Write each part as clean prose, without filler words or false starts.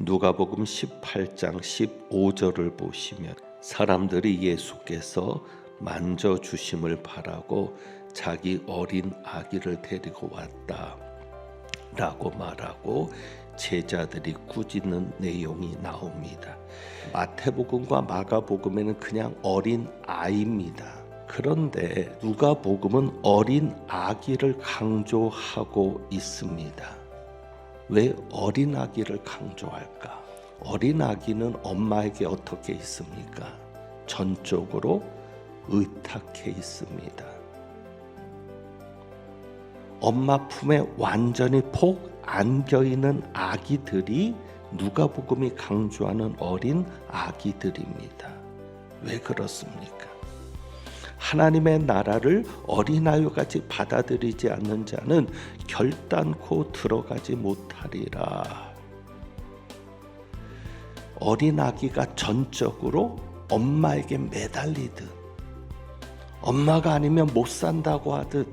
누가복음 18장 15절을 보시면 사람들이 예수께서 만져주심을 바라고 자기 어린 아기를 데리고 왔다 라고 말하고 제자들이 꾸짖는 내용이 나옵니다. 마태복음과 마가복음에는 그냥 어린 아이입니다. 그런데 누가복음은 어린 아기를 강조하고 있습니다. 왜 어린 아기를 강조할까? 어린 아기는 엄마에게 어떻게 있습니까? 전적으로 의탁해 있습니다. 엄마 품에 완전히 폭 안겨 있는 아기들이 누가복음이 강조하는 어린 아기들입니다. 왜 그렇습니까? 하나님의 나라를 어린아이같이 받아들이지 않는 자는 결단코 들어가지 못하리라. 어린아기가 전적으로 엄마에게 매달리듯, 엄마가 아니면 못 산다고 하듯,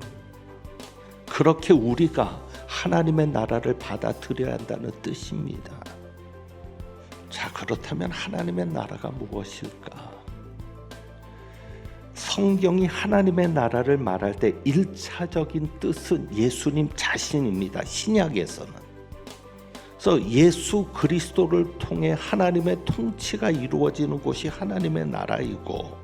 그렇게 우리가 하나님의 나라를 받아들여야 한다는 뜻입니다. 자, 그렇다면 하나님의 나라가 무엇일까? 성경이 하나님의 나라를 말할 때 1차적인 뜻은 예수님 자신입니다. 신약에서는. 그래서 예수 그리스도를 통해 하나님의 통치가 이루어지는 곳이 하나님의 나라이고,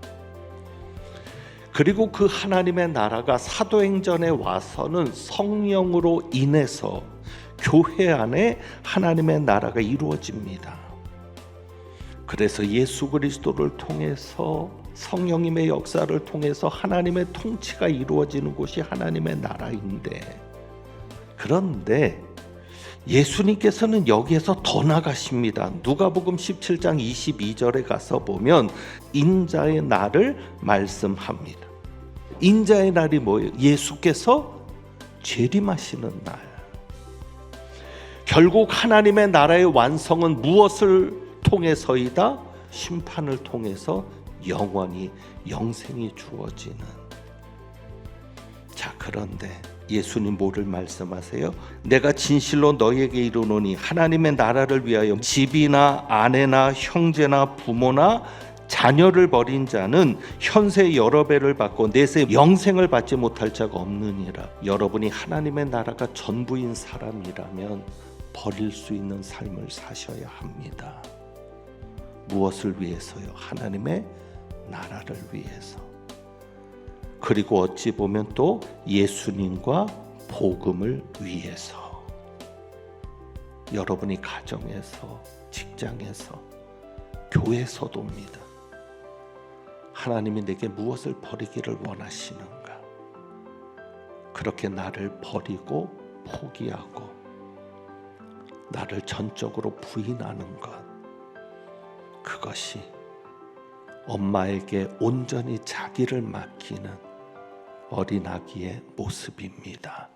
그리고 그 하나님의 나라가 사도행전에 와서는 성령으로 인해서 교회 안에 하나님의 나라가 이루어집니다. 그래서 예수 그리스도를 통해서 성령님의 역사를 통해서 하나님의 통치가 이루어지는 곳이 하나님의 나라인데, 그런데 예수님께서는 여기에서 더 나가십니다. 누가복음 17장 22절에 가서 보면 인자의 날을 말씀합니다. 인자의 날이 뭐예요? 예수께서 재림하시는 날. 결국 하나님의 나라의 완성은 무엇을 통해서이다? 심판을 통해서 영원히 영생이 주어지는. 자, 그런데 예수님 뭐를 말씀하세요? 내가 진실로 너희에게 이르노니 하나님의 나라를 위하여 집이나 아내나 형제나 부모나 자녀를 버린 자는 현세 여러 배를 받고 내세 영생을 받지 못할 자가 없느니라. 여러분이 하나님의 나라가 전부인 사람이라면 버릴 수 있는 삶을 사셔야 합니다. 무엇을 위해서요? 하나님의 나라를 위해서. 그리고 어찌 보면 또 예수님과 복음을 위해서. 여러분이 가정에서, 직장에서, 교회에서도입니다. 하나님이 내게 무엇을 버리기를 원하시는가? 그렇게 나를 버리고 포기하고 나를 전적으로 부인하는 것, 그것이 엄마에게 온전히 자기를 맡기는 어린아기의 모습입니다.